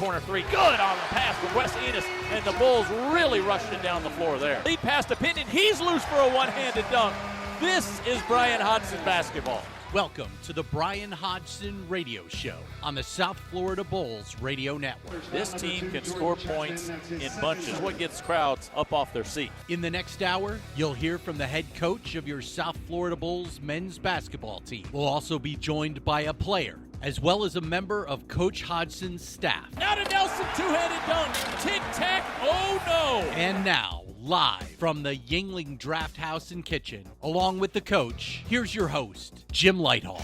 corner three. Good on the pass from Wes Enos, and the Bulls really rushed it down the floor there. Lead pass to Pinton. He's loose for a one-handed dunk. This is Bryan Hodgson basketball. Welcome to the Bryan Hodgson Radio Show on the South Florida Bulls Radio Network. This team can score points in bunches. What gets crowds up off their seat. In the next hour, you'll hear from the head coach of your South Florida Bulls men's basketball team. We'll also be joined by a player, as well as a member of Coach Hodgson's staff. Now to Nelson, two-handed dunk. Tic-tac, oh no! And now, live from the Yuengling Draft Haus Kitchen, along with the coach, here's your host, Jim Lighthall.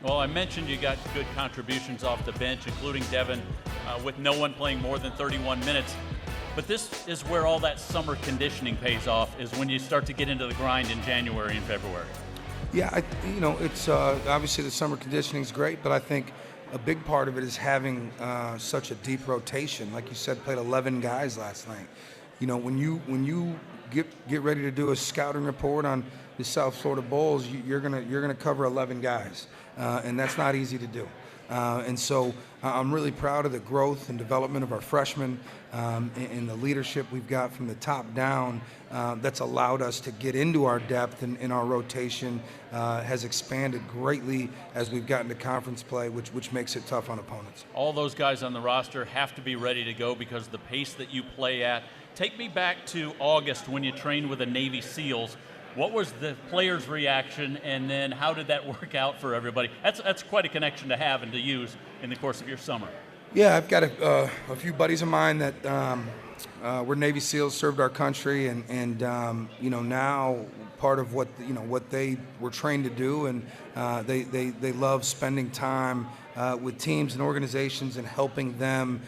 Well, I mentioned you got good contributions off the bench, including Devin, with no one playing more than 31 minutes. But this is where all that summer conditioning pays off, is when you start to get into the grind in January and February. Yeah, it's obviously the summer conditioning is great, but I think a big part of it is having such a deep rotation. Like you said, played 11 guys last night. You know, when you get ready to do a scouting report on the South Florida Bulls, you're gonna cover 11 guys, and that's not easy to do. And so I'm really proud of the growth and development of our freshmen and the leadership we've got from the top down that's allowed us to get into our depth, and our rotation has expanded greatly as we've gotten to conference play, which makes it tough on opponents. All those guys on the roster have to be ready to go because of the pace that you play at. Take me back to August when you trained with the Navy SEALs. What was the players' reaction, and then how did that work out for everybody? That's quite a connection to have and to use in the course of your summer. Yeah, I've got a few buddies of mine that were Navy SEALs, served our country, and now part of what they were trained to do, and they love spending time with teams and organizations and helping them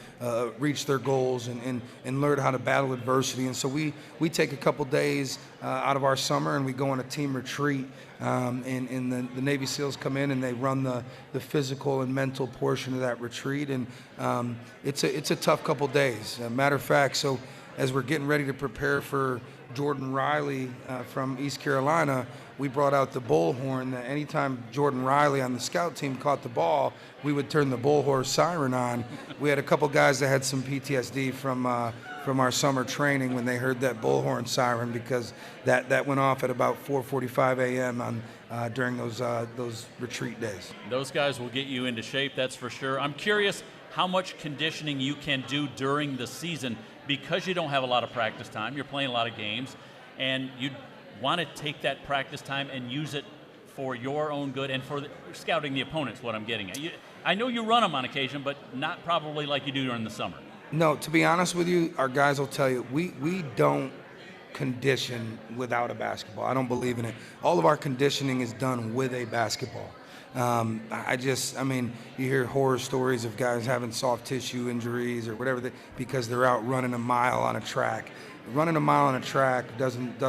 reach their goals and learn how to battle adversity. And so we take a couple days out of our summer and we go on a team retreat, and the Navy SEALs come in and they run the physical and mental portion of that retreat, and it's a tough couple days. Matter of fact, so as we're getting ready to prepare for Jordan Riley from East Carolina, we brought out the bullhorn. That anytime Jordan Riley on the scout team caught the ball, we would turn the bullhorn siren on. We had a couple guys that had some PTSD from our summer training when they heard that bullhorn siren, because that went off at about 4:45 a.m. during those retreat days. Those guys will get you into shape, that's for sure. I'm curious how much conditioning you can do during the season, because you don't have a lot of practice time. You're playing a lot of games, and you want to take that practice time and use it for your own good and for scouting the opponents, what I'm getting at. I know you run them on occasion, but not probably like you do during the summer. No, to be honest with you, our guys will tell you, we don't condition without a basketball. I don't believe in it. All of our conditioning is done with a basketball. You hear horror stories of guys having soft tissue injuries or whatever because they're out running a mile on a track. Running a mile on a track doesn't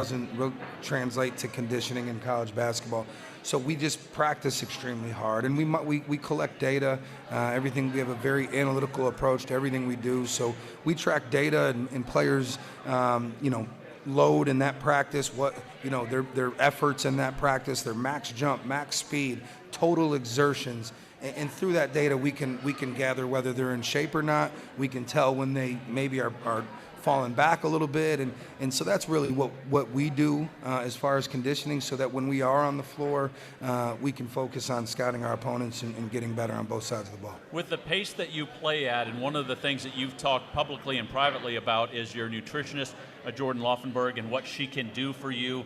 translate to conditioning in college basketball. So we just practice extremely hard, and we collect data. Everything, we have a very analytical approach to everything we do. So we track data and players, load in that practice, their efforts in that practice, their max jump, max speed, total exertions, and through that data we can gather whether they're in shape or not. We can tell when they maybe are falling back a little bit, and so that's really what we do as far as conditioning, so that when we are on the floor, we can focus on scouting our opponents and getting better on both sides of the ball. With the pace that you play at, and one of the things that you've talked publicly and privately about is your nutritionist, Jordan Laufenberg, and what she can do for you.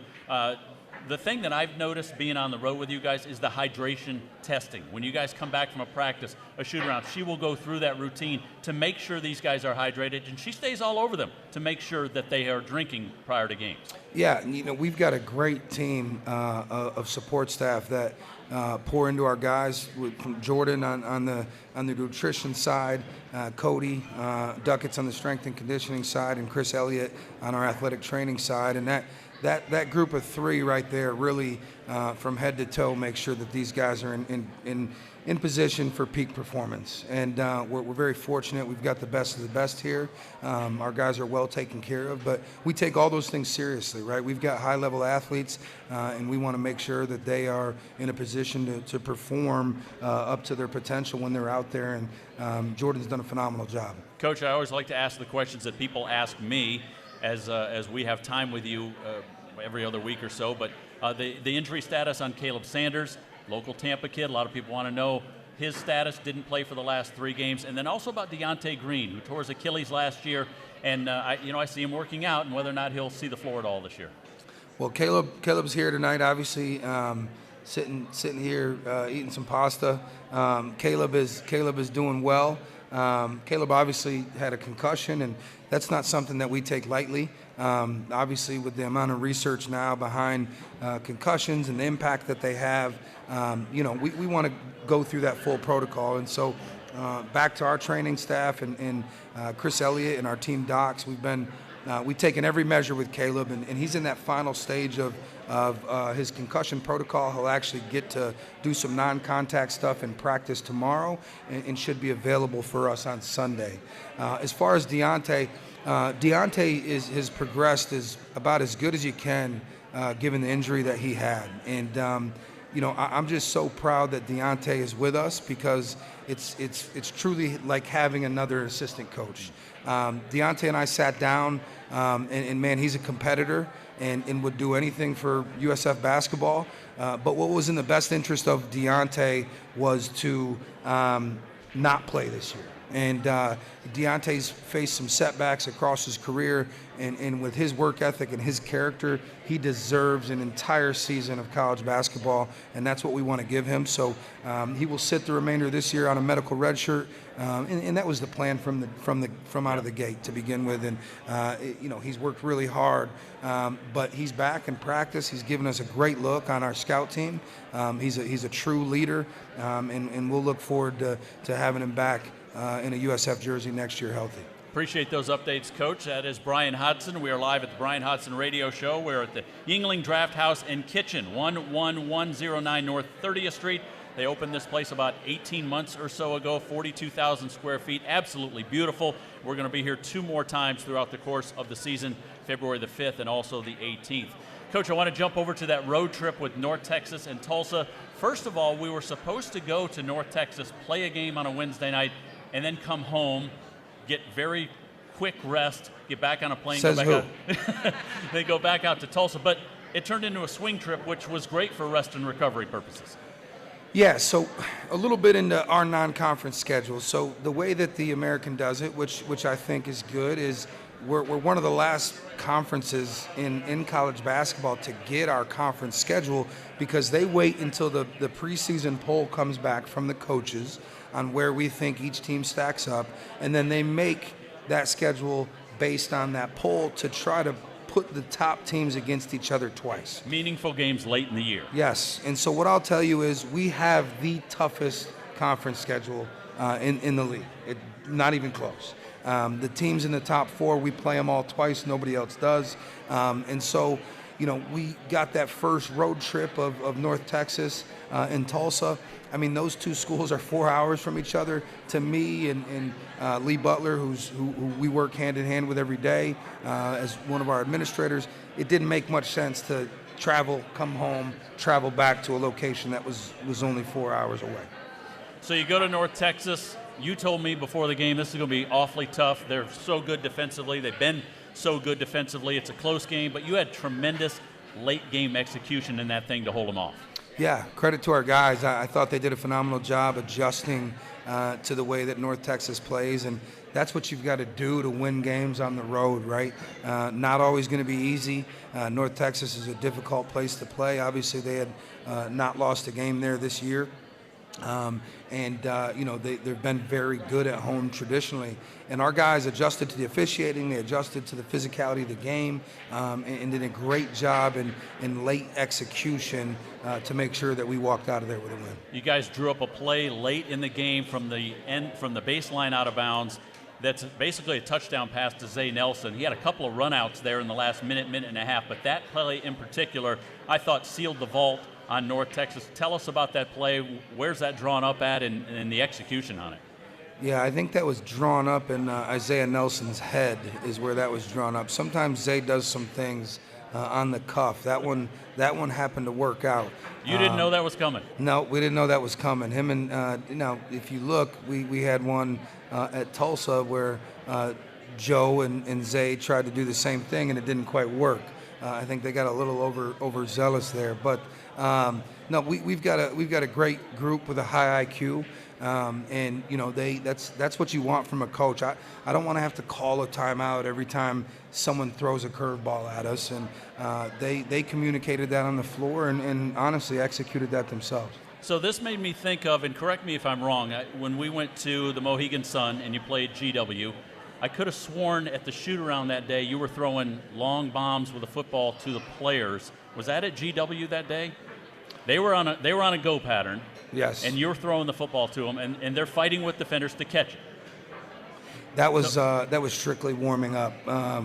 The thing that I've noticed being on the road with you guys is the hydration testing. When you guys come back from a practice, a shoot-around, she will go through that routine to make sure these guys are hydrated, and she stays all over them to make sure that they are drinking prior to games. Yeah, we've got a great team of support staff that pour into our guys, from Jordan on the nutrition side, Cody Duckett's on the strength and conditioning side, and Chris Elliott on our athletic training side, and that group of three right there really, from head to toe, makes sure that these guys are in position for peak performance. And we're very fortunate. We've got the best of the best here. Our guys are well taken care of, but we take all those things seriously, right? We've got high-level athletes, and we want to make sure that they are in a position to perform up to their potential when they're out there, and Jordan's done a phenomenal job. Coach, I always like to ask the questions that people ask me as we have time with you every other week or so, but the injury status on Caleb Sanders, local Tampa kid. A lot of people want to know his status. Didn't play for the last 3 games. And then also about Deontay Green, who tore his Achilles last year. And, I see him working out, and whether or not he'll see the floor at all this year. Well, Caleb's here tonight, obviously, sitting here eating some pasta. Caleb is doing well. Caleb obviously had a concussion, and that's not something that we take lightly. Obviously, with the amount of research now behind concussions and the impact that they have, we want to go through that full protocol. And so back to our training staff and Chris Elliott and our team docs, we've taken every measure with Caleb, and he's in that final stage of his concussion protocol. He'll actually get to do some non-contact stuff in practice tomorrow and should be available for us on Sunday. As far as Deontay has progressed as about as good as you can given the injury that he had. And, I'm just so proud that Deontay is with us because it's truly like having another assistant coach. Deontay and I sat down, and man, he's a competitor and would do anything for USF basketball. But what was in the best interest of Deontay was to not play this year. And Deontay's faced some setbacks across his career, and with his work ethic and his character, he deserves an entire season of college basketball, and that's what we want to give him. So he will sit the remainder of this year on a medical red shirt, and that was the plan from out of the gate to begin with. And he's worked really hard, but he's back in practice. He's given us a great look on our scout team. He's a true leader, and we'll look forward to having him back in a USF jersey next year healthy. Appreciate those updates, Coach. That is Bryan Hodgson. We are live at the Bryan Hodgson Radio Show. We're at the Yuengling Draft Haus Kitchen, 11109 North 30th Street. They opened this place about 18 months or so ago, 42,000 square feet. Absolutely beautiful. We're going to be here 2 more times throughout the course of the season, February the 5th and also the 18th. Coach, I want to jump over to that road trip with North Texas and Tulsa. First of all, we were supposed to go to North Texas, play a game on a Wednesday night, and then come home, get very quick rest, get back on a plane, then go back out to Tulsa. But it turned into a swing trip, which was great for rest and recovery purposes. Yeah, so a little bit into our non-conference schedule. So the way that the American does it, which I think is good, is we're one of the last conferences in college basketball to get our conference schedule, because they wait until the preseason poll comes back from the coaches on where we think each team stacks up, and then they make that schedule based on that poll to try to put the top teams against each other twice. Meaningful games late in the year. Yes, and so what I'll tell you is we have the toughest conference schedule in the league. Not even close. The teams in the top 4, we play them all twice. Nobody else does. And so, we got that first road trip of North Texas and Tulsa. I mean, those 2 schools are 4 hours from each other. To me and Lee Butler, who we work hand in hand with every day as one of our administrators, it didn't make much sense to travel, come home, travel back to a location that was only 4 hours away. So you go to North Texas. You told me before the game this is going to be awfully tough. They're so good defensively. They've been so good defensively. It's a close game, but you had tremendous late game execution in that thing to hold them off. Yeah, credit to our guys. I thought they did a phenomenal job adjusting to the way that North Texas plays, and that's what you've got to do to win games on the road, right? Not always going to be easy. North Texas is a difficult place to play. Obviously, they had not lost a game there this year. They've been very good at home traditionally. And our guys adjusted to the officiating, they adjusted to the physicality of the game, and did a great job in late execution to make sure that we walked out of there with a win. You guys drew up a play late in the game from the baseline out of bounds. that's basically a touchdown pass to Izaiyah Nelson. He had a couple of runouts there in the last minute and a half, but that play in particular, I thought sealed the vault on North Texas. Tell us about that play. Where's that drawn up at and the execution on it? Yeah, I think that was drawn up in Izaiyah Nelson's head is where that was drawn up. Sometimes Zay does some things on the cuff. That one happened to work out. You didn't know that was coming? No, we didn't know that was coming. Him and, if you look, we had one at Tulsa where Joe and Zay tried to do the same thing and it didn't quite work. I think they got a little overzealous there. But no, we've got a great group with a high IQ. And that's what you want from a coach. I don't want to have to call a timeout every time someone throws a curveball at us, and they communicated that on the floor and honestly executed that themselves. So this made me think of, and correct me if I'm wrong, when we went to the Mohegan Sun and you played GW, I could have sworn at the shoot-around that day you were throwing long bombs with a football to the players. Was that at GW that day? They were on a go pattern. Yes. And you're throwing the football to them, and they're fighting with defenders to catch it. That was strictly warming up.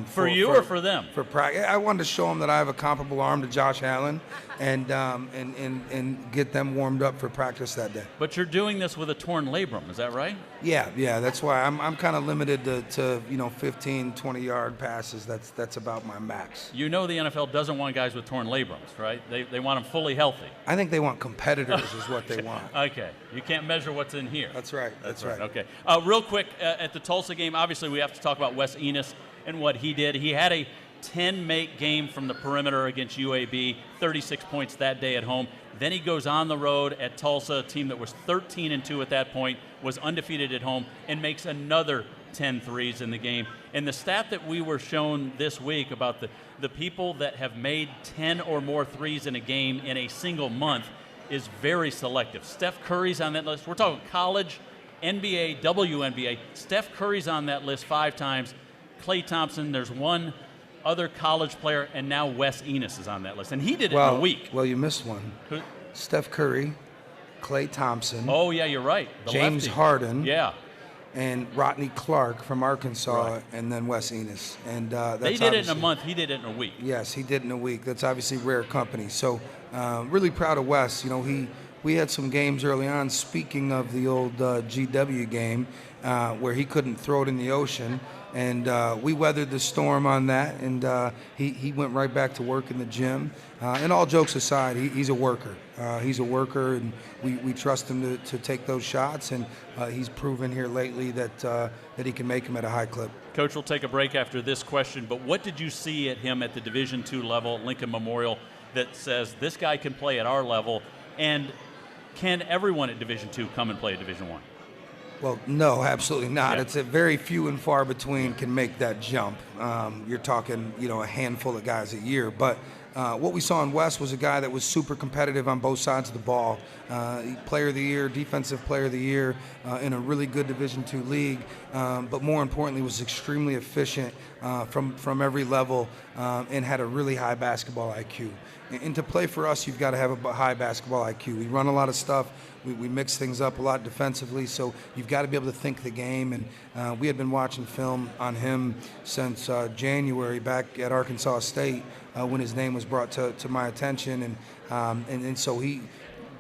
For you or for them? For practice. I wanted to show them that I have a comparable arm to Josh Allen, and get them warmed up for practice that day. But you're doing this with a torn labrum, is that right? Yeah. That's why I'm kind of limited to 15, 20-yard passes. That's about my max. You know the NFL doesn't want guys with torn labrums, right? They want them fully healthy. I think they want competitors is what they want. Okay. You can't measure what's in here. That's right. That's right. Okay. Real quick, at the Tulsa game, obviously we have to talk about Wes Enos and what he did. He had a 10-make game from the perimeter against UAB, 36 points that day at home. Then he goes on the road at Tulsa, a team that was 13-2 at that point, was undefeated at home, and makes another 10 threes in the game. And the stat that we were shown this week about the people that have made 10 or more threes in a game in a single month is very selective. Steph Curry's on that list. We're talking college, NBA, WNBA. Steph Curry's on that list 5 times. Klay Thompson, there's one other college player, and now Wes Enos is on that list. And he did it in a week. Well, you missed one. Who? Steph Curry, Klay Thompson. Oh, yeah, you're right. James lefty. Harden. Yeah. And Rodney Clark from Arkansas, right. And then Wes Enos. And that's they did it in a month. He did it in a week. Yes, he did in a week. That's obviously rare company. So really proud of Wes. We had some games early on, speaking of the old GW game, where he couldn't throw it in the ocean. And we weathered the storm on that, and he went right back to work in the gym. And all jokes aside, he's a worker. He's a worker, and we trust him to take those shots, and he's proven here lately that he can make them at a high clip. Coach, we'll take a break after this question, but what did you see at him at the Division II level, Lincoln Memorial, that says this guy can play at our level, and can everyone at Division II come and play at Division I? Well, no, absolutely not. Yeah. It's a very few and far between can make that jump. You're talking, a handful of guys a year. But what we saw in Wes was a guy that was super competitive on both sides of the ball. Player of the year, defensive player of the year in a really good Division II league. But more importantly, was extremely efficient from every level and had a really high basketball IQ. And to play for us, you've got to have a high basketball IQ. We run a lot of stuff. We mix things up a lot defensively, so you've got to be able to think the game. And we had been watching film on him since January back at Arkansas State when his name was brought to my attention. And so he,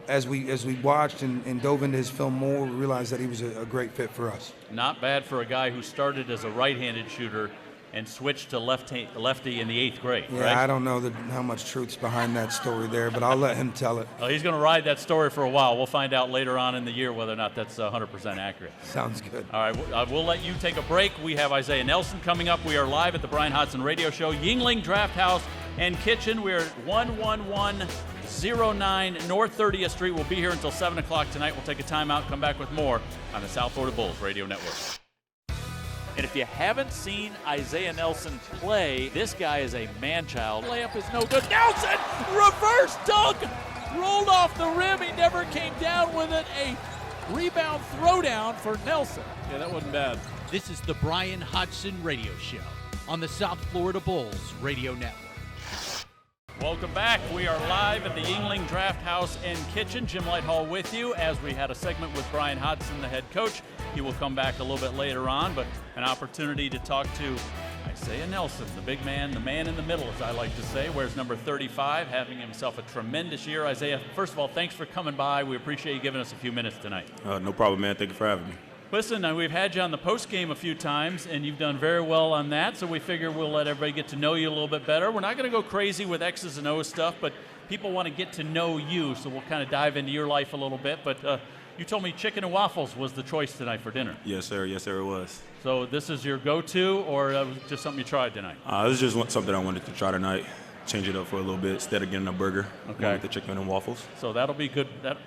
as we watched and dove into his film more, we realized that he was a great fit for us. Not bad for a guy who started as a right-handed shooter and switched to lefty in the 8th grade. Yeah, right? I don't know how much truth's behind that story there, but I'll let him tell it. Well, he's going to ride that story for a while. We'll find out later on in the year whether or not that's 100% accurate. Sounds good. All right, we'll let you take a break. We have Izaiyah Nelson coming up. We are live at the Bryan Hodgson Radio Show, Yuengling Draft Haus and Kitchen. We're at 11109 North 30th Street. We'll be here until 7 o'clock tonight. We'll take a timeout, come back with more on the South Florida Bulls Radio Network. And if you haven't seen Izaiyah Nelson play, this guy is a man-child. Layup is no good. Nelson, reverse dunk, rolled off the rim. He never came down with it. A rebound throwdown for Nelson. Yeah, that wasn't bad. This is the Bryan Hodgson Radio Show on the South Florida Bulls Radio Network. Welcome back. We are live at the Yuengling Draft Haus and Kitchen. Jim Lighthall with you as we had a segment with Bryan Hodgson, the head coach. He will come back a little bit later on, but an opportunity to talk to Izaiyah Nelson, the big man, the man in the middle, as I like to say, wears number 35, having himself a tremendous year. Izaiyah, first of all, thanks for coming by. We appreciate you giving us a few minutes tonight. No problem, man. Thank you for having me. Listen, we've had you on the post game a few times, and you've done very well on that, so we figure we'll let everybody get to know you a little bit better. We're not going to go crazy with X's and O's stuff, but people want to get to know you, so we'll kind of dive into your life a little bit. But you told me chicken and waffles was the choice tonight for dinner. Yes, sir. Yes, sir, it was. So this is your go-to, or was it just something you tried tonight? This is just something I wanted to try tonight. Change it up for a little bit instead of getting a burger. Okay. With the chicken and waffles. So that'll be good. That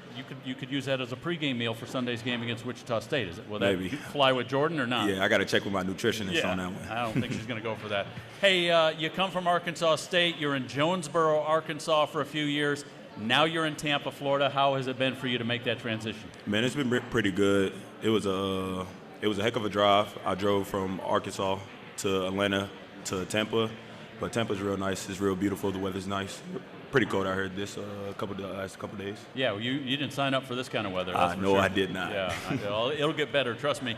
you could use that as a pregame meal for Sunday's game against Wichita State. Is it? Will that Maybe. Fly with Jordan or not? Yeah, I got to check with my nutritionist on that one. I don't think she's going to go for that. Hey, you come from Arkansas State. You're in Jonesboro, Arkansas for a few years. Now you're in Tampa, Florida. How has it been for you to make that transition? Man, it's been pretty good. It was a heck of a drive. I drove from Arkansas to Atlanta to Tampa. But Tampa's real nice. It's real beautiful. The weather's nice. Pretty cold out here this last couple days. Yeah, well, you didn't sign up for this kind of weather. No, sure. I did not. Yeah, it'll get better. Trust me.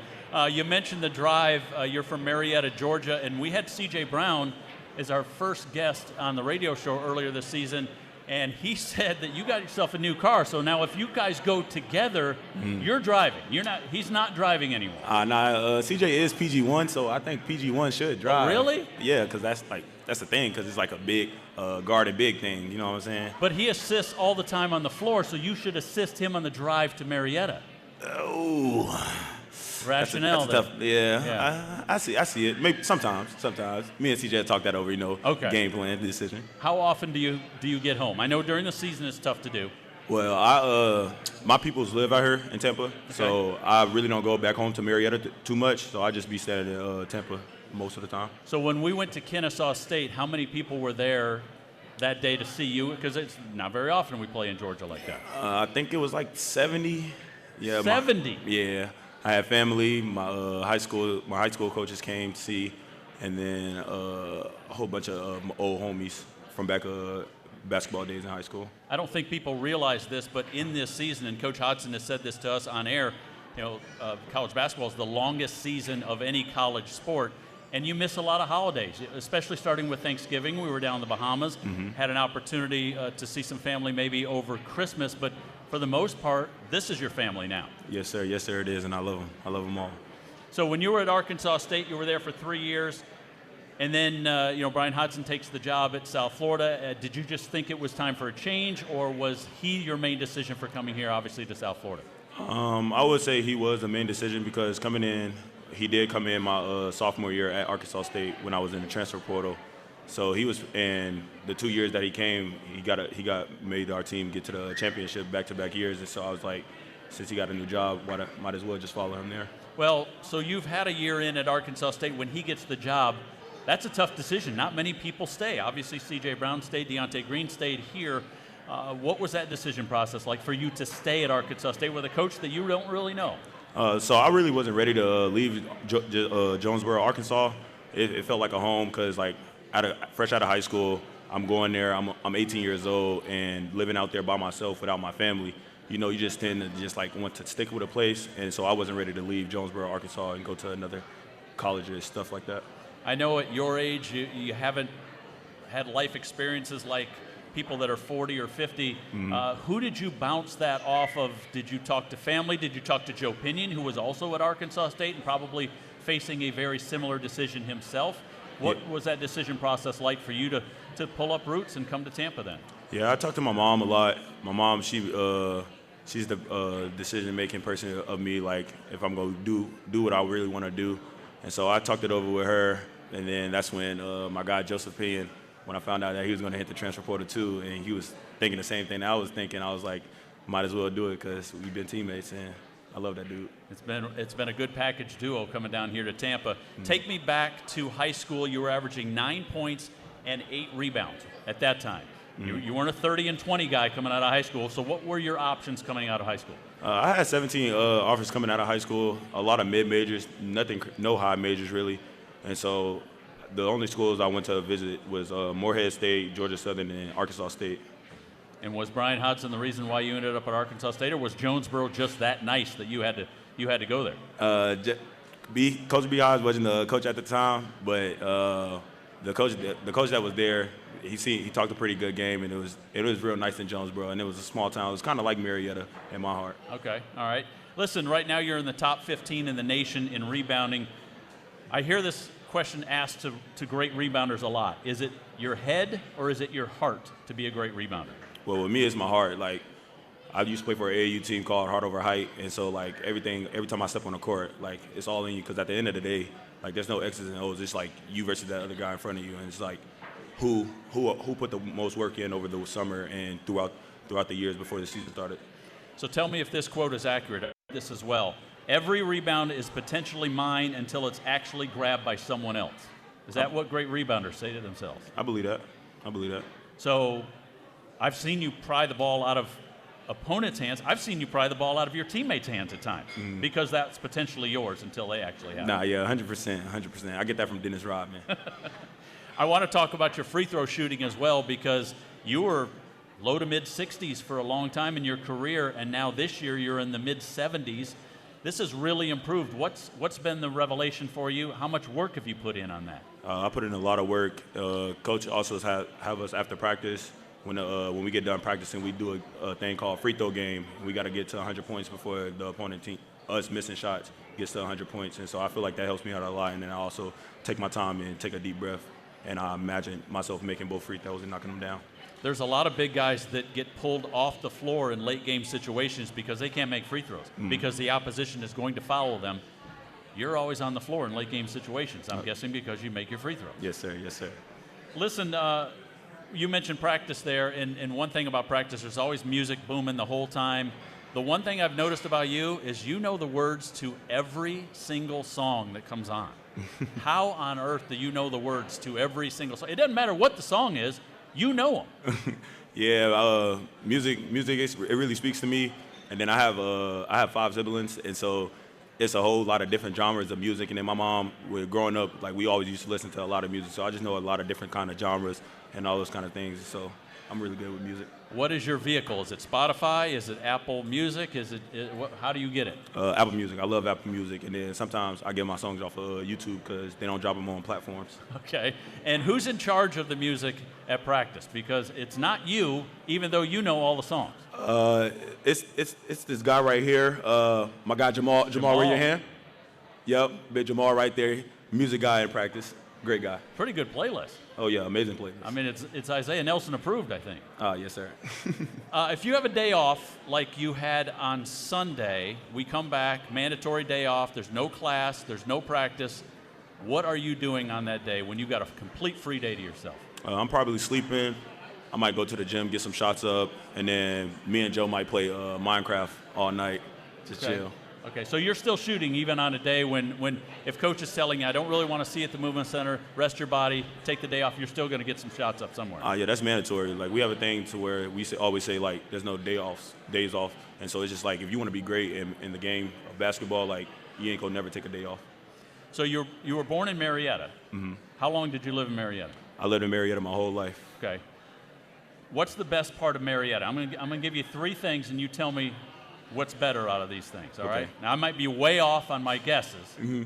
You mentioned the drive. You're from Marietta, Georgia, and we had C.J. Brown as our first guest on the radio show earlier this season, and he said that you got yourself a new car. So now, if you guys go together, you're driving. He's not driving anymore. CJ is PG1, so I think PG1 should drive. Oh, really? Yeah, because that's the thing, because it's like a big guard and big thing. You know what I'm saying? But he assists all the time on the floor, so you should assist him on the drive to Marietta. Oh. Rationale. That's tough. Yeah. I see it. Maybe sometimes. Me and CJ talk that over. Game plan decision. How often do you get home? I know during the season it's tough to do. Well, my peoples live out here in Tampa, so I really don't go back home to Marietta too much. So I just be staying in Tampa most of the time. So when we went to Kennesaw State, how many people were there that day to see you? Because it's not very often we play in Georgia like that. I think it was like 70. Yeah. 70. Yeah. I had family. My high school coaches came to see, and then a whole bunch of old homies from back basketball days in high school. I don't think people realize this, but in this season, and Coach Hodgson has said this to us on air, college basketball is the longest season of any college sport, and you miss a lot of holidays, especially starting with Thanksgiving. We were down in the Bahamas, had an opportunity to see some family maybe over Christmas, but for the most part, this is your family now. Yes, sir. Yes, sir, it is, and I love them. I love them all. So when you were at Arkansas State, you were there for 3 years, and then Bryan Hodgson takes the job at South Florida. Did you just think it was time for a change, or was he your main decision for coming here, obviously, to South Florida? I would say he was the main decision because he did come in my sophomore year at Arkansas State when I was in the transfer portal. So he was, in the 2 years that he came, he made our team get to the championship back-to-back years. And so I was like, since he got a new job, might as well just follow him there. Well, so you've had a year in at Arkansas State. When he gets the job, that's a tough decision. Not many people stay. Obviously, C.J. Brown stayed, Deontay Green stayed here. What was that decision process like for you to stay at Arkansas State with a coach that you don't really know? So I really wasn't ready to leave Jonesboro, Arkansas. It felt like a home because, fresh out of high school, I'm going there. I'm 18 years old and living out there by myself without my family. You just tend to want to stick with a place, and so I wasn't ready to leave Jonesboro, Arkansas, and go to another college or stuff like that. I know at your age you haven't had life experiences like people that are 40 or 50. Who did you bounce that off of? Did you talk to family? Did you talk to Joe Pinion, who was also at Arkansas State and probably facing a very similar decision himself? What was that decision process like for you to pull up roots and come to Tampa then? Yeah, I talked to my mom a lot. My mom, she's the decision-making person of me, if I'm going to do what I really want to do. And so I talked it over with her, and then that's when my guy Joseph Pinion, when I found out that he was going to hit the transfer portal too, and he was thinking the same thing I was thinking, I was like, might as well do it because we've been teammates, and I love that dude. It's been a good package duo coming down here to Tampa. Take me back to high school. You were averaging 9 points and 8 rebounds at that time. You weren't a 30 and 20 guy coming out of high school. So what were your options coming out of high school? I had 17 offers coming out of high school. A lot of mid majors, no high majors really. And so the only schools I went to visit was Morehead State, Georgia Southern, and Arkansas State. And was Bryan Hodgson the reason why you ended up at Arkansas State, or was Jonesboro just that nice that you had to go there? Coach B. Hodge wasn't the coach at the time, but the coach that was there, he talked a pretty good game, and it was real nice in Jonesboro, and it was a small town. It was kind of like Marietta in my heart. Okay, all right. Listen, right now you're in the top 15 in the nation in rebounding. I hear this question asked to great rebounders a lot. Is it your head or is it your heart to be a great rebounder? Well, with me, it's my heart. Like, I used to play for an AAU team called Heart Over Height, and so, like, every time I step on the court, like, it's all in you, because at the end of the day, like, there's no X's and O's. It's like you versus that other guy in front of you, and it's like who put the most work in over the summer and throughout the years before the season started. So tell me if this quote is accurate. I read this as well. Every rebound is potentially mine until it's actually grabbed by someone else. Is that what great rebounders say to themselves? I believe that. So I've seen you pry the ball out of opponents' hands. I've seen you pry the ball out of your teammates' hands at times because that's potentially yours until they actually have it. Nah, yeah, 100%. I get that from Dennis Rodman. I want to talk about your free throw shooting as well, because you were low to mid 60s for a long time in your career, and now this year you're in the mid 70s. This has really improved. What's been the revelation for you? How much work have you put in on that? I put in a lot of work. Coach also have us after practice. When we get done practicing, we do a thing called free throw game. We got to get to 100 points before the opponent team, us missing shots, gets to 100 points. And so I feel like that helps me out a lot. And then I also take my time and take a deep breath. And I imagine myself making both free throws and knocking them down. There's a lot of big guys that get pulled off the floor in late game situations because they can't make free throws, because the opposition is going to foul them. You're always on the floor in late game situations, I'm guessing because you make your free throws. Yes, sir. Listen, you mentioned practice there, and one thing about practice, there's always music booming the whole time. The one thing I've noticed about you is you know the words to every single song that comes on. How on earth do you know the words to every single song? It doesn't matter what the song is, you know them. Yeah, music, it really speaks to me. And then I have 5 siblings, and so it's a whole lot of different genres of music. And then my mom, growing up, like, we always used to listen to a lot of music, so I just know a lot of different kind of genres and all those kind of things. So I'm really good with music. What is your vehicle? Is it Spotify? Is it Apple Music? How do you get it? Apple Music. I love Apple Music. And then sometimes I get my songs off of YouTube because they don't drop them on platforms. Okay. And who's in charge of the music at practice? Because it's not you, even though you know all the songs. It's this guy right here. My guy Jamal, raise your hand. Yep, big Jamal right there. Music guy in practice. Great guy. Pretty good playlist. Oh yeah, amazing playlist. I mean, it's Izaiyah Nelson approved, I think. Yes, sir. If you have a day off like you had on Sunday, we come back, mandatory day off, there's no class, there's no practice. What are you doing on that day when you've got a complete free day to yourself? I'm probably sleeping. I might go to the gym, get some shots up, and then me and Joe might play Minecraft all night, just chill. Okay, so you're still shooting even on a day when if coach is telling you, I don't really want to see you at the movement center, rest your body, take the day off, you're still going to get some shots up somewhere. Yeah, that's mandatory. Like, we have a thing to where we always say, like, there's no days off. And so it's just like, if you want to be great in the game of basketball, like, you ain't going to never take a day off. So you were born in Marietta. Mm-hmm. How long did you live in Marietta? I lived in Marietta my whole life. Okay. What's the best part of Marietta? I'm gonna give you 3 things, and you tell me what's better out of these things, all right? Now, I might be way off on my guesses. Mm-hmm.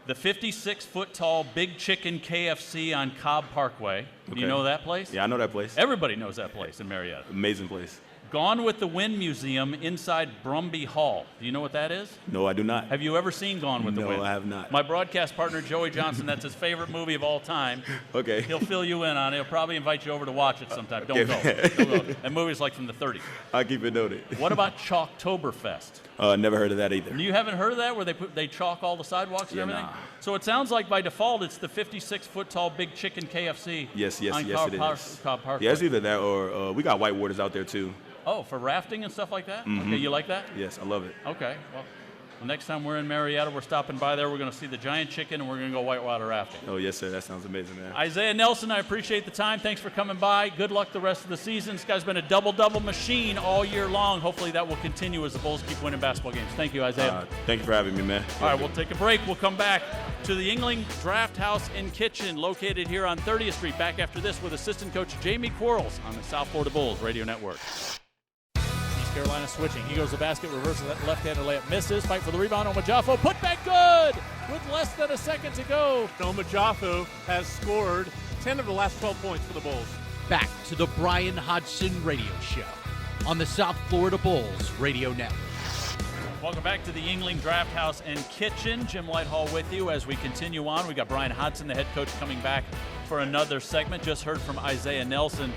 The 56-foot-tall Big Chicken KFC on Cobb Parkway. Do you know that place? Yeah, I know that place. Everybody knows that place in Marietta. Amazing place. Gone with the Wind Museum inside Brumby Hall. Do you know what that is? No, I do not. Have you ever seen Gone with the Wind? No, I have not. My broadcast partner, Joey Johnson, that's his favorite movie of all time. Okay. He'll fill you in on it. He'll probably invite you over to watch it sometime. Don't go. That movie's like from the 30s. I'll keep it noted. What about Chalktoberfest? Never heard of that either. You haven't heard of that, where they chalk all the sidewalks and everything? Nah. So it sounds like by default it's the 56-foot-tall Big Chicken KFC. Yes, on it is. Cobb Parkway. Yeah, it's either that or we got whitewaters out there too. Oh, for rafting and stuff like that? Mm-hmm. Okay, you like that? Yes, I love it. Okay. Well, The next time we're in Marietta, we're stopping by there. We're going to see the giant chicken, and we're going to go whitewater rafting. Oh, yes, sir. That sounds amazing, man. Izaiyah Nelson, I appreciate the time. Thanks for coming by. Good luck the rest of the season. This guy's been a double-double machine all year long. Hopefully that will continue as the Bulls keep winning basketball games. Thank you, Izaiyah. Thank you for having me, man. All right, we'll take a break. We'll come back to the Yuengling Draft Haus Kitchen, located here on 30th Street. Back after this with assistant coach Jamie Quarles on the South Florida Bulls Radio Network. Carolina switching. He goes to the basket, reverses that left-handed layup, misses. Fight for the rebound. Omajafo put back good with less than a second to go. Omajafo has scored 10 of the last 12 points for the Bulls. Back to the Bryan Hodgson Radio Show on the South Florida Bulls Radio Network. Welcome back to the Yuengling Draft Haus Kitchen. Jim Lighthall with you as we continue on. We got Bryan Hodgson, the head coach, coming back for another segment. Just heard from Izaiyah Nelson.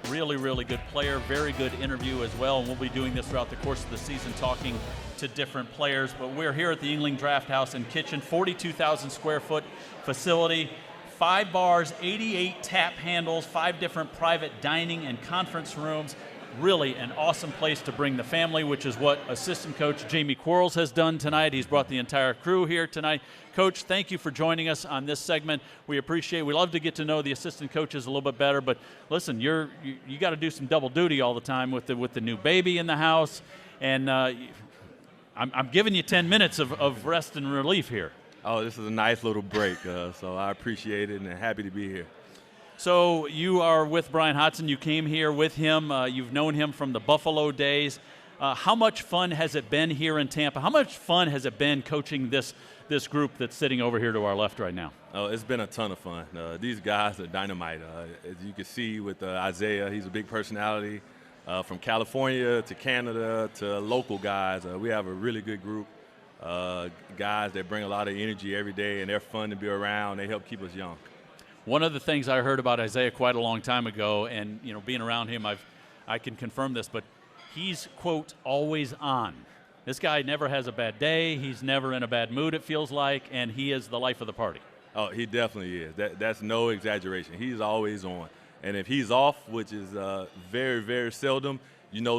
Really, really good player, very good interview as well, and we'll be doing this throughout the course of the season, talking to different players. But we're here at the Yuengling Draft Haus Kitchen, 42,000 square foot facility, 5 bars, 88 tap handles, 5 different private dining and conference rooms. Really an awesome place to bring the family, which is what assistant coach Jamie Quarles has done tonight. He's brought the entire crew here tonight. Coach, thank you for joining us on this segment. We appreciate it. We love to get to know the assistant coaches a little bit better, but listen, you got to do some double duty all the time with the new baby in the house, and I'm giving you 10 minutes of rest and relief here. Oh, this is a nice little break, so I appreciate it and happy to be here. So you are with Bryan Hodgson. You came here with him. You've known him from the Buffalo days. How much fun has it been here in Tampa? How much fun has it been coaching this group that's sitting over here to our left right now? Oh, it's been a ton of fun. These guys are dynamite. As you can see with Izaiyah, he's a big personality. From California to Canada to local guys, we have a really good group. Guys that bring a lot of energy every day, and they're fun to be around. They help keep us young. One of the things I heard about Izaiyah quite a long time ago, and being around him, I can confirm this, but he's, quote, always on. This guy never has a bad day. He's never in a bad mood, it feels like, and he is the life of the party. Oh, he definitely is. That's no exaggeration. He's always on. And if he's off, which is very, very seldom,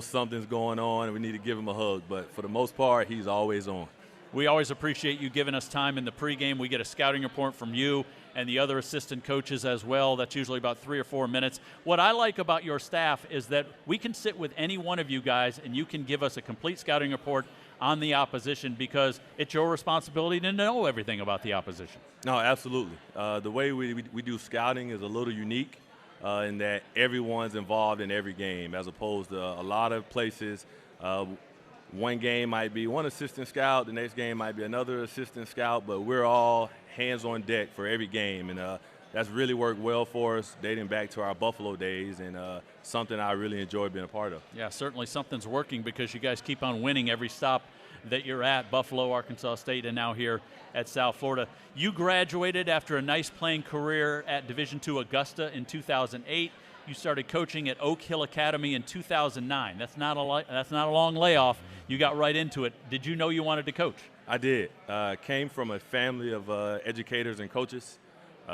something's going on and we need to give him a hug. But for the most part, he's always on. We always appreciate you giving us time in the pregame. We get a scouting report from you and the other assistant coaches as well. That's usually about 3 or 4 minutes. What I like about your staff is that we can sit with any one of you guys and you can give us a complete scouting report on the opposition because it's your responsibility to know everything about the opposition. No, absolutely. The way we do scouting is a little unique in that everyone's involved in every game as opposed to a lot of places. One game might be one assistant scout, the next game might be another assistant scout, but we're all hands on deck for every game, and that's really worked well for us dating back to our Buffalo days, and something I really enjoy being a part of. Yeah, certainly something's working because you guys keep on winning every stop that you're at, Buffalo, Arkansas State, and now here at South Florida. You graduated after a nice playing career at Division II Augusta in 2008. You started coaching at Oak Hill Academy in 2009. That's not a long layoff. You got right into it. Did you know you wanted to coach? I did. Came from a family of educators and coaches.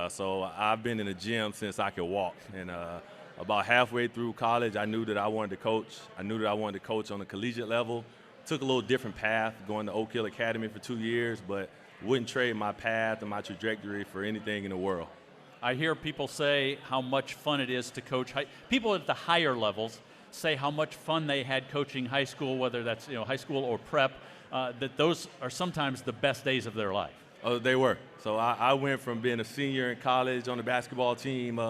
So I've been in the gym since I could walk. And about halfway through college, I knew that I wanted to coach. I knew that I wanted to coach on the collegiate level. Took a little different path going to Oak Hill Academy for 2 years, but wouldn't trade my path and my trajectory for anything in the world. I hear people say how much fun it is to coach. People at the higher levels say how much fun they had coaching high school, whether that's high school or prep, that those are sometimes the best days of their life. Oh, they were. So I went from being a senior in college on the basketball team.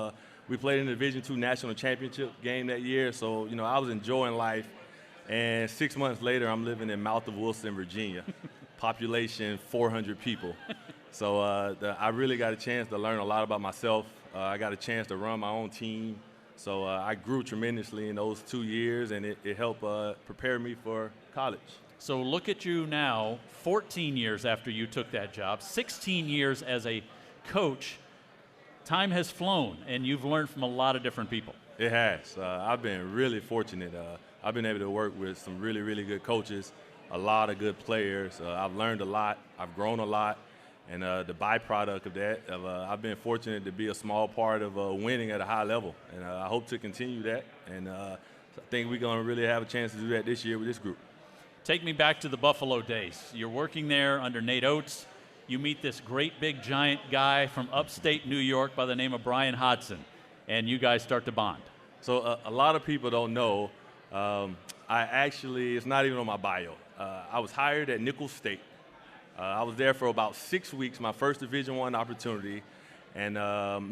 We played in the Division II National Championship game that year, so I was enjoying life. And 6 months later, I'm living in Mouth of Wilson, Virginia, population 400 people. So I really got a chance to learn a lot about myself. I got a chance to run my own team. So I grew tremendously in those 2 years, and it helped prepare me for college. So look at you now, 14 years after you took that job, 16 years as a coach. Time has flown, and you've learned from a lot of different people. It has. I've been really fortunate. I've been able to work with some really, really good coaches, a lot of good players. I've learned a lot. I've grown a lot. And the byproduct of that, I've been fortunate to be a small part of winning at a high level. And I hope to continue that. And I think we're going to really have a chance to do that this year with this group. Take me back to the Buffalo days. You're working there under Nate Oates. You meet this great big giant guy from upstate New York by the name of Bryan Hodgson, and you guys start to bond. So a lot of people don't know, it's not even on my bio. I was hired at Nicholls State. I was there for about 6 weeks, my first Division I opportunity. And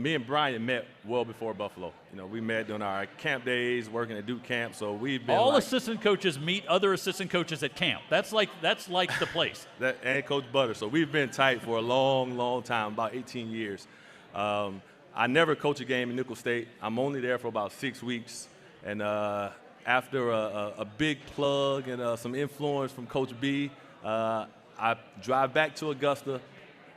me and Bryan met well before Buffalo. You know, we met during our camp days, working at Duke camp. So we've been all assistant coaches meet other assistant coaches at camp. That's like the place. And Coach Butter. So we've been tight for a long, long time, about 18 years. I never coached a game in Nicholls State. I'm only there for about 6 weeks. And after a big plug and some influence from Coach B, I drive back to Augusta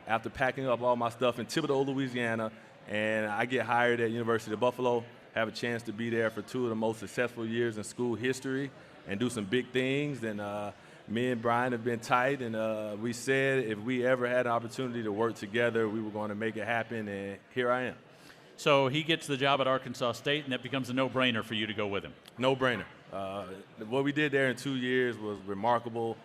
after packing up all my stuff in Thibodaux, Louisiana, and I get hired at University of Buffalo, have a chance to be there for 2 of the most successful years in school history and do some big things. And me and Bryan have been tight, and we said if we ever had an opportunity to work together, we were going to make it happen, and here I am. So he gets the job at Arkansas State, and that becomes a no-brainer for you to go with him. No-brainer. What we did there in 2 years was remarkable.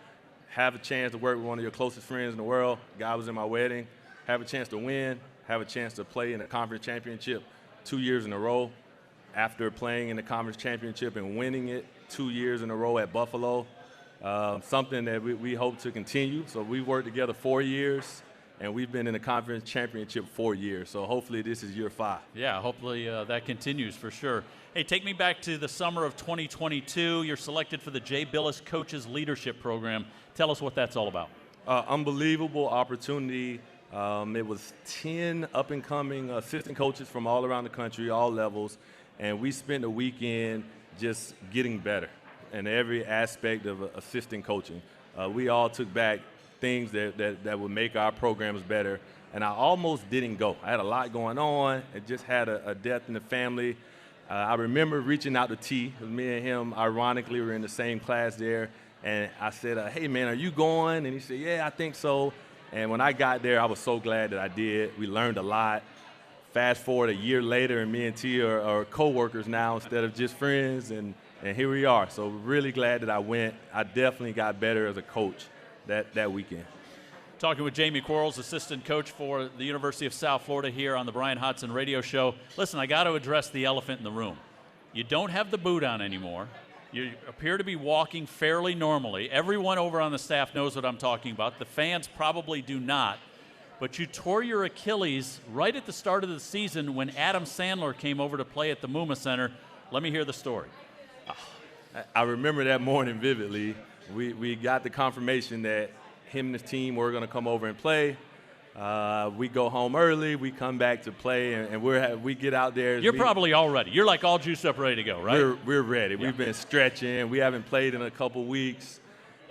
Have a chance to work with one of your closest friends in the world. Guy was in my wedding. Have a chance to win. Have a chance to play in the conference championship 2 years in a row. After playing in the conference championship and winning it 2 years in a row at Buffalo, something that we hope to continue. So we worked together 4 years, and we've been in the conference championship 4 years. So hopefully this is year 5. Yeah, hopefully that continues for sure. Hey, take me back to the summer of 2022. You're selected for the Jay Billis Coaches Leadership Program. Tell us what that's all about. Unbelievable opportunity. It was 10 up-and-coming assistant coaches from all around the country, all levels, and we spent a weekend just getting better in every aspect of assistant coaching. We all took back things that would make our programs better, and I almost didn't go. I had a lot going on. I just had a death in the family. I remember reaching out to T. Me and him, ironically, were in the same class there. And I said, hey, man, are you going? And he said, yeah, I think so. And when I got there, I was so glad that I did. We learned a lot. Fast forward a year later, and me and T are co-workers now instead of just friends. And here we are. So really glad that I went. I definitely got better as a coach that weekend. Talking with Jamie Quarles, assistant coach for the University of South Florida here on the Bryan Hodgson Radio Show. Listen, I got to address the elephant in the room. You don't have the boot on anymore. You appear to be walking fairly normally. Everyone over on the staff knows what I'm talking about. The fans probably do not. But you tore your Achilles right at the start of the season when Adam Sandler came over to play at the Muma Center. Let me hear the story. I remember that morning vividly. We got the confirmation that him and his team were going to come over and play. We go home early. We come back to play, and we get out there. You're probably all ready. You're like all juiced up, ready to go, right? We're ready. Yeah. We've been stretching. We haven't played in a couple weeks,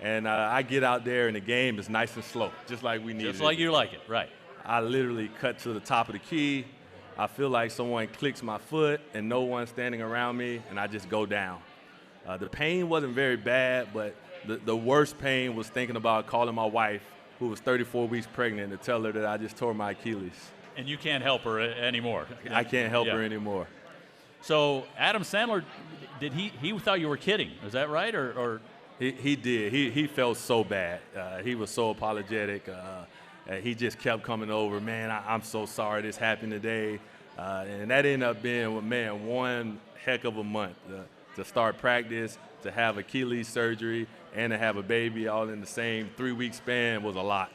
and I get out there, and the game is nice and slow, just like we need it. Just like you like it, right? I literally cut to the top of the key. I feel like someone clicks my foot, and no one's standing around me, and I just go down. The pain wasn't very bad, but the worst pain was thinking about calling my wife, who was 34 weeks pregnant, to tell her that I just tore my Achilles. And you can't help her anymore. I can't help her anymore. So Adam Sandler, he thought you were kidding. Is that right? Or He did. He felt so bad. He was so apologetic. He just kept coming over. Man, I'm so sorry this happened today. And that ended up being, man, one heck of a month. To start practice, to have Achilles surgery, and to have a baby all in the same 3-week span was a lot.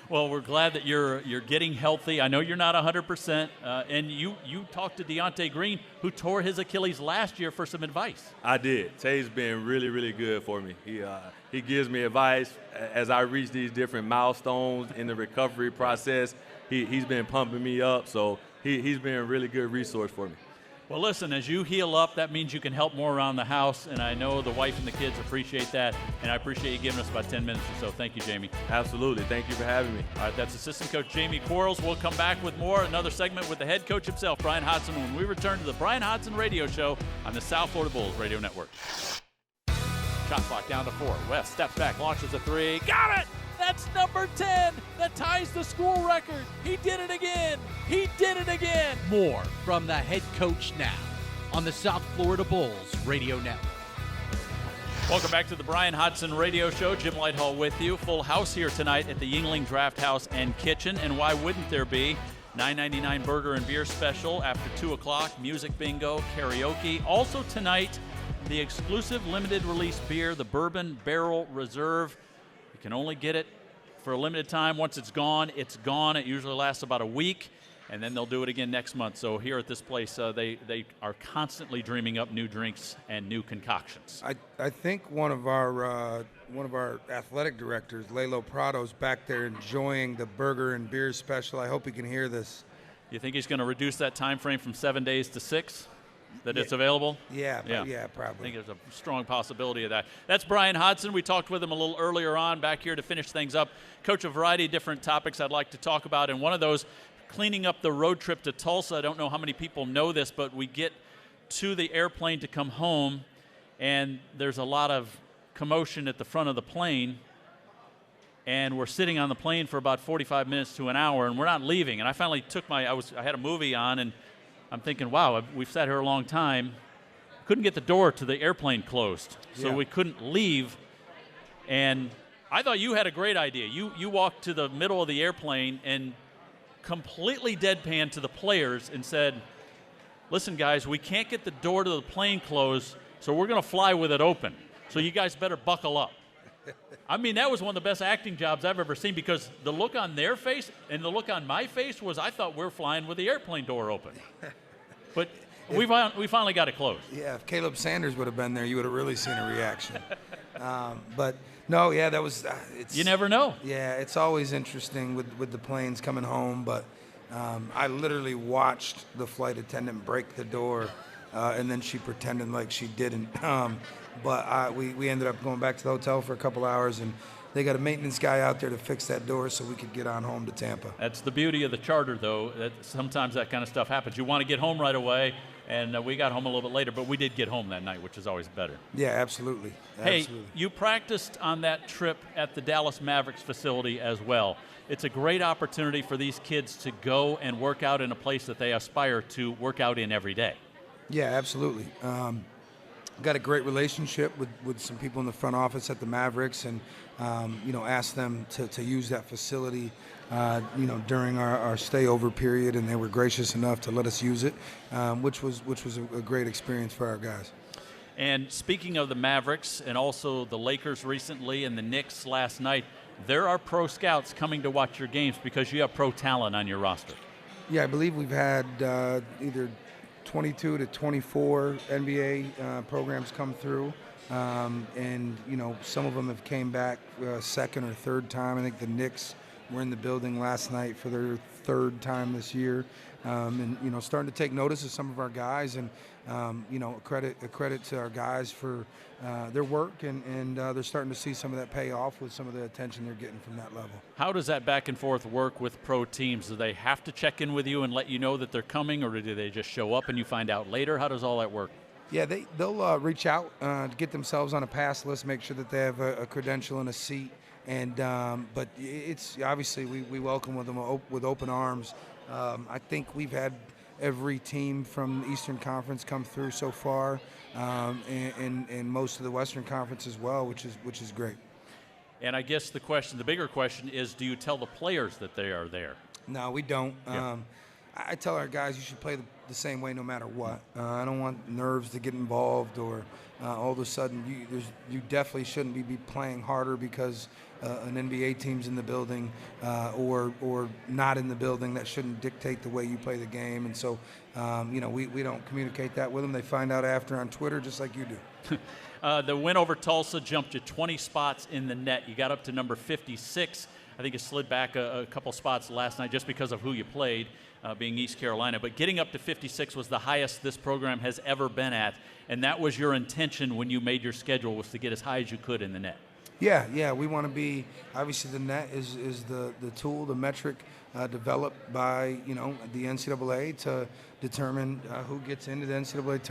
Well, we're glad that you're getting healthy. I know you're not 100%, and you talked to Deontay Green, who tore his Achilles last year, for some advice. I did. Tay's been really, really good for me. He gives me advice as I reach these different milestones in the recovery process. He's been pumping me up, so he's been a really good resource for me. Well, listen, as you heal up, that means you can help more around the house, and I know the wife and the kids appreciate that, and I appreciate you giving us about 10 minutes or so. Thank you, Jamie. Absolutely. Thank you for having me. All right, that's assistant coach Jamie Quarles. We'll come back with more, another segment with the head coach himself, Bryan Hodgson, when we return to the Bryan Hodgson Radio Show on the South Florida Bulls Radio Network. Shot clock down to 4. West steps back, launches a 3. Got it! That's number 10. That ties the school record. He did it again. He did it again. More from the head coach now on the South Florida Bulls Radio Network. Welcome back to the Bryan Hodgson Radio Show. Jim Lighthall with you. Full house here tonight at the Yuengling Draft Haus and Kitchen. And why wouldn't there be? $9.99 burger and beer special after 2 o'clock, music bingo, karaoke. Also tonight, the exclusive limited release beer, the Bourbon Barrel Reserve. You can only get it for a limited time. Once it's gone, it's gone. It usually lasts about a week, and then they'll do it again next month. So here at this place, they are constantly dreaming up new drinks and new concoctions. I think one of our athletic directors, Lalo Prado's back there enjoying the burger and beer special. I hope he can hear this. You think he's going to reduce that time frame from 7 days to 6? That it's available? Yeah, probably. I think there's a strong possibility of that. That's Bryan Hodgson. We talked with him a little earlier on back here to finish things up. Coach, a variety of different topics I'd like to talk about, and one of those, cleaning up the road trip to Tulsa. I don't know how many people know this, but we get to the airplane to come home, and there's a lot of commotion at the front of the plane, and we're sitting on the plane for about 45 minutes to an hour, and we're not leaving. And I finally took I had a movie on, and I'm thinking, wow, we've sat here a long time. Couldn't get the door to the airplane closed, so we couldn't leave. And I thought you had a great idea. You walked to the middle of the airplane and completely deadpan to the players and said, listen, guys, we can't get the door to the plane closed, so we're going to fly with it open. So you guys better buckle up. I mean, that was one of the best acting jobs I've ever seen, because the look on their face and the look on my face was, I thought we're flying with the airplane door open. But we finally got it closed. Yeah, if Caleb Sanders would have been there, you would have really seen a reaction. But no, yeah, that was. You never know. Yeah, it's always interesting with the planes coming home. But I literally watched the flight attendant break the door, and then she pretended like she didn't. But we ended up going back to the hotel for a couple hours, and they got a maintenance guy out there to fix that door so we could get on home to Tampa. That's the beauty of the charter, though. That sometimes that kind of stuff happens. You want to get home right away, and we got home a little bit later, but we did get home that night, which is always better. Yeah, absolutely. Hey, you practiced on that trip at the Dallas Mavericks facility as well. It's a great opportunity for these kids to go and work out in a place that they aspire to work out in every day. Yeah, absolutely. Got a great relationship with some people in the front office at the Mavericks, and asked them to use that facility during our stayover period, and they were gracious enough to let us use it, which was a great experience for our guys. And speaking of the Mavericks and also the Lakers recently and the Knicks last night, there are pro scouts coming to watch your games because you have pro talent on your roster. Yeah, I believe we've had either 22 to 24 NBA programs come through, and some of them have came back second or third time. I think the Knicks were in the building last night for their third time this year, and starting to take notice of some of our guys, and a credit to our guys for their work, and they're starting to see some of that pay off with some of the attention they're getting from that level. How does that back and forth work with pro teams? Do they have to check in with you and let you know that they're coming, or do they just show up and you find out later? How does all that work? Yeah, they'll reach out to get themselves on a pass list, make sure that they have a credential and a seat, and but it's obviously we welcome them with open arms. I think we've had every team from the Eastern Conference come through so far, and most of the Western Conference as well, which is great. And I guess the bigger question is, do you tell the players that they are there? No, we don't. Yeah. I tell our guys you should play the same way no matter what. I don't want nerves to get involved, or all of a sudden you definitely shouldn't be playing harder because an NBA team's in the building or not in the building. That shouldn't dictate the way you play the game. And so, we don't communicate that with them. They find out after on Twitter, just like you do. The win over Tulsa jumped you 20 spots in the net. You got up to number 56. I think it slid back a couple spots last night just because of who you played, being East Carolina. But getting up to 56 was the highest this program has ever been at, and that was your intention when you made your schedule, was to get as high as you could in the net. Yeah, we want to be, obviously the net is the tool, the metric developed by, the NCAA to determine who gets into the NCAA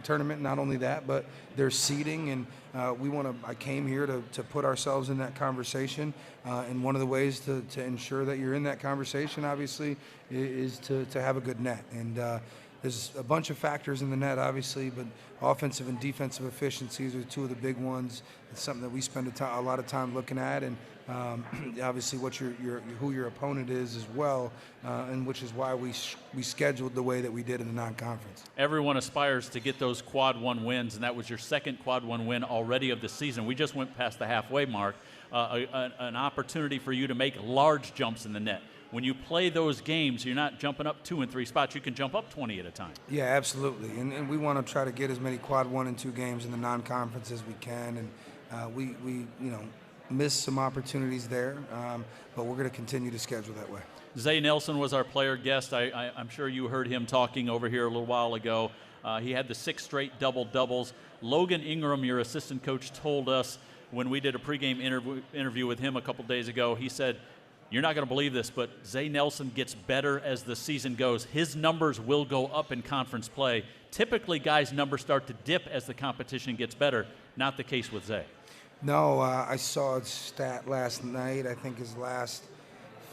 tournament. Not only that, but their seeding, and I came here to put ourselves in that conversation, and one of the ways to ensure that you're in that conversation, obviously, is to have a good net. And there's a bunch of factors in the net, obviously, but offensive and defensive efficiencies are two of the big ones. It's something that we spend a lot of time looking at, and obviously what who your opponent is as well, and which is why we scheduled the way that we did in the non-conference. Everyone aspires to get those quad one wins, and that was your second quad one win already of the season. We just went past the halfway mark. An opportunity for you to make large jumps in the net. When you play those games, you're not jumping up 2 and 3 spots. You can jump up 20 at a time. Yeah, absolutely. And we want to try to get as many quad 1 and 2 games in the non-conference as we can. And we missed some opportunities there, but we're going to continue to schedule that way. Izaiyah Nelson was our player guest. I'm sure you heard him talking over here a little while ago. He had the 6 straight double-doubles. Logan Ingram, your assistant coach, told us when we did a pregame interview with him a couple days ago, he said, "You're not going to believe this, but Izaiyah Nelson gets better as the season goes. His numbers will go up in conference play. Typically, guys' numbers start to dip as the competition gets better. Not the case with Zay." No, I saw a stat last night. I think his last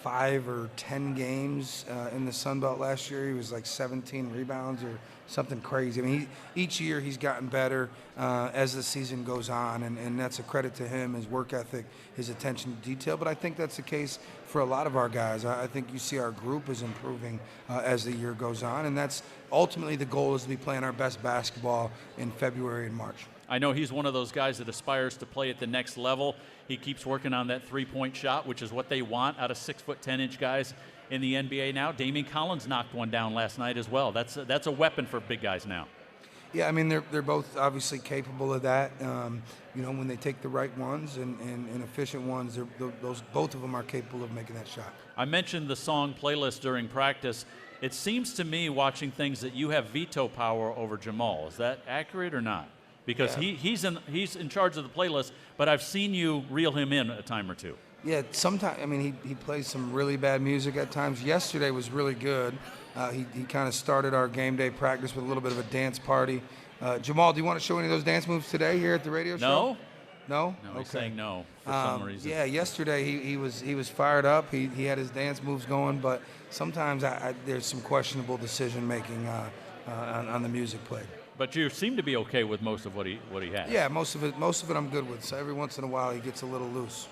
5 or 10 games in the Sun Belt last year, he was like 17 rebounds or something crazy. I mean, each year he's gotten better as the season goes on, and that's a credit to him, his work ethic, his attention to detail. But I think that's the case for a lot of our guys. I think you see our group is improving as the year goes on, and that's ultimately the goal, is to be playing our best basketball in February and March. I know he's one of those guys that aspires to play at the next level. He keeps working on that three-point shot, which is what they want out of 6'10" guys in the NBA now. Damian Collins knocked one down last night as well. That's a weapon for big guys now. Yeah, I mean, they're both obviously capable of that. When they take the right ones and efficient ones, both of them are capable of making that shot. I mentioned the song playlist during practice. It seems to me, watching things, that you have veto power over Jamal. Is that accurate or not? Because he's in charge of the playlist, but I've seen you reel him in a time or two. Yeah, sometimes. I mean, he plays some really bad music at times. Yesterday was really good. He kind of started our game day practice with a little bit of a dance party. Jamal, do you want to show any of those dance moves today here at the radio show? No? No, okay. He's saying no for some reason. Yeah, yesterday he was fired up. He had his dance moves going, but sometimes there's some questionable decision making on the music played. But you seem to be okay with most of what he has. Yeah, most of it I'm good with. So every once in a while he gets a little loose.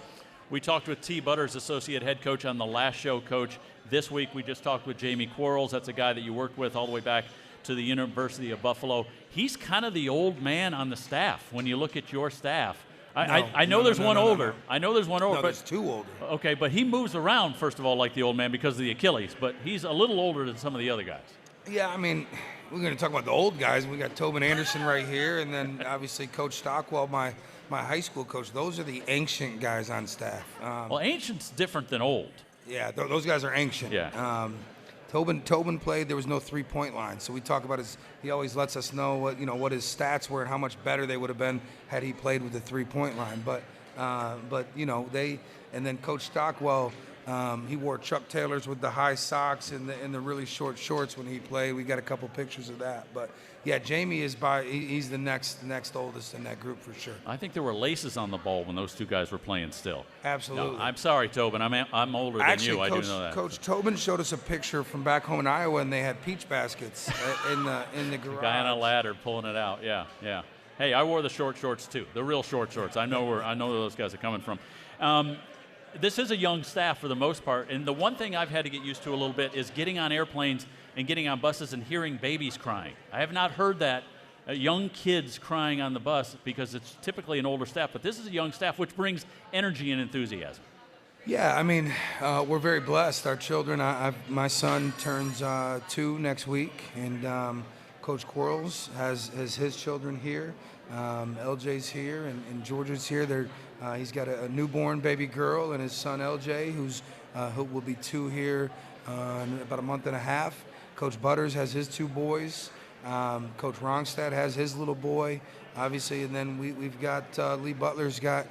We talked with T. Butters, associate head coach, on the last show, Coach. This week we just talked with Jamie Quarles. That's a guy that you worked with all the way back to the University of Buffalo. He's kind of the old man on the staff when you look at your staff. I know there's one older. I know there's one older. No, there's 2 older. Okay, but he moves around, first of all, like the old man because of the Achilles. But he's a little older than some of the other guys. Yeah, I mean, we're going to talk about the old guys. We got Tobin Anderson right here, and then obviously Coach Stockwell, my high school coach. Those are the ancient guys on staff. Well, ancient's different than old. Yeah, those guys are ancient. Yeah. Tobin played. There was no 3-point line, so we talk about he always lets us know what his stats were and how much better they would have been had he played with the 3-point line. But and then Coach Stockwell. He wore Chuck Taylors with the high socks and the really short shorts when he played. We got a couple pictures of that. But yeah, Jamie he's the next oldest in that group for sure. I think there were laces on the ball when those two guys were playing still. Absolutely. No, I'm sorry, Tobin. I'm older than you. I do know that. Coach Tobin showed us a picture from back home in Iowa, and they had peach baskets in the garage. Guy on a ladder pulling it out. Yeah. Hey, I wore the short shorts too. The real short shorts. I know where those guys are coming from. This is a young staff for the most part, and the one thing I've had to get used to a little bit is getting on airplanes and getting on buses and hearing babies crying. I have not heard that, young kids crying on the bus, because it's typically an older staff, but this is a young staff, which brings energy and enthusiasm. Yeah, I mean, we're very blessed. Our children, my son turns 2 next week, and Coach Quarles has his children here. LJ's here, and Georgia's here. He's got a newborn baby girl and his son LJ, who will be 2 here in about a month and a half. Coach Butters has his 2 boys. Coach Rongstad has his little boy, obviously, and then we've got Lee Butler's got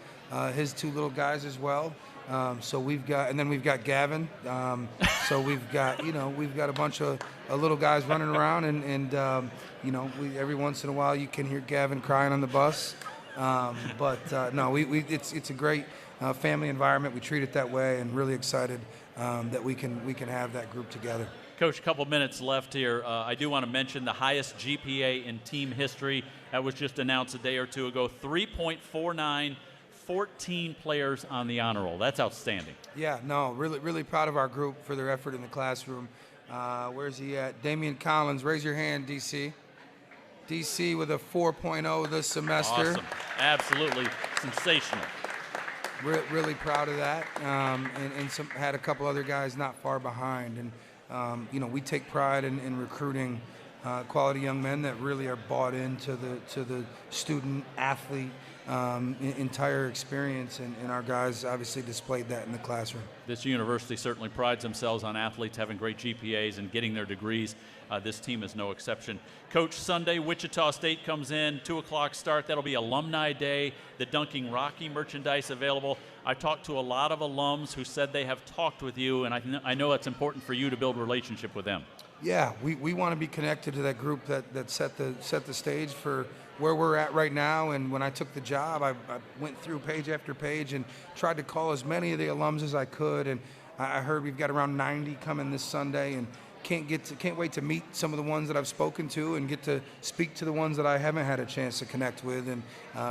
his 2 little guys as well. So we've got Gavin. So we've got a bunch of little guys running around, and every once in a while you can hear Gavin crying on the bus. No, it's a great family environment. We treat it that way, and really excited that we can have that group together. Coach, a couple minutes left here. I do want to mention the highest GPA in team history. That was just announced a day or two ago. 3.49, 14 players on the honor roll. That's outstanding. Yeah, no, really, really proud of our group for their effort in the classroom. Where's he at? Damian Collins, raise your hand, DC. DC with a 4.0 this semester. Awesome. Absolutely sensational. Really proud of that. And had a couple other guys not far behind. And, we take pride in recruiting quality young men that really are bought into the student athlete entire experience, and our guys obviously displayed that in the classroom. This university certainly prides themselves on athletes having great GPAs and getting their degrees. This team is no exception. Coach, Sunday, Wichita State comes in, 2 o'clock start. That'll be Alumni Day, the Dunking Rocky merchandise available. I've talked to a lot of alums who said they have talked with you, and I know it's important for you to build a relationship with them. Yeah, we want to be connected to that group that set the stage for where we're at right now. And when I took the job, I went through page after page and tried to call as many of the alums as I could. And I heard we've got around 90 coming this Sunday, and can't wait to meet some of the ones that I've spoken to and get to speak to the ones that I haven't had a chance to connect with, and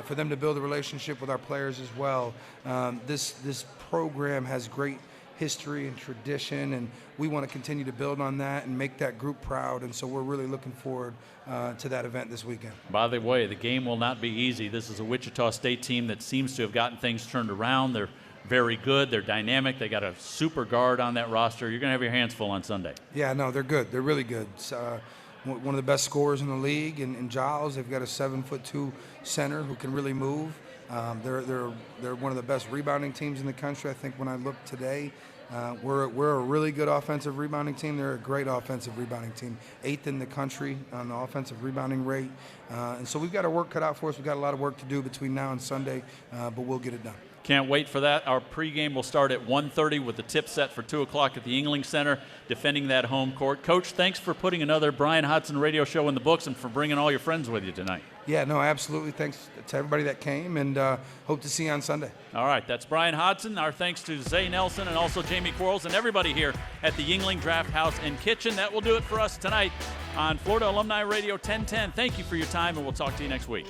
for them to build a relationship with our players as well. This program has great history and tradition, and we want to continue to build on that and make that group proud, and so we're really looking forward to that event this weekend. By the way, the game will not be easy. This is a Wichita State team that seems to have gotten things turned around. They're very good. They're dynamic. They got a super guard on that roster. You're going to have your hands full on Sunday. Yeah, no, they're good. They're really good. One of the best scorers in the league in Giles. They've got a 7'2" center who can really move. They're one of the best rebounding teams in the country. I think when I look today, we're a really good offensive rebounding team. They're a great offensive rebounding team, 8th in the country on the offensive rebounding rate. And so we've got our work cut out for us. We've got a lot of work to do between now and Sunday, but we'll get it done. Can't wait for that. Our pregame will start at 1:30 with the tip set for 2 o'clock at the Yuengling Center, defending that home court. Coach, thanks for putting another Bryan Hodgson Radio Show in the books and for bringing all your friends with you tonight. Yeah, no, absolutely. Thanks to everybody that came, and hope to see you on Sunday. All right, that's Bryan Hodgson. Our thanks to Izaiyah Nelson and also Jamie Quarles and everybody here at the Yuengling Draft Haus and Kitchen. That will do it for us tonight on Florida Alumni Radio 1010. Thank you for your time, and we'll talk to you next week.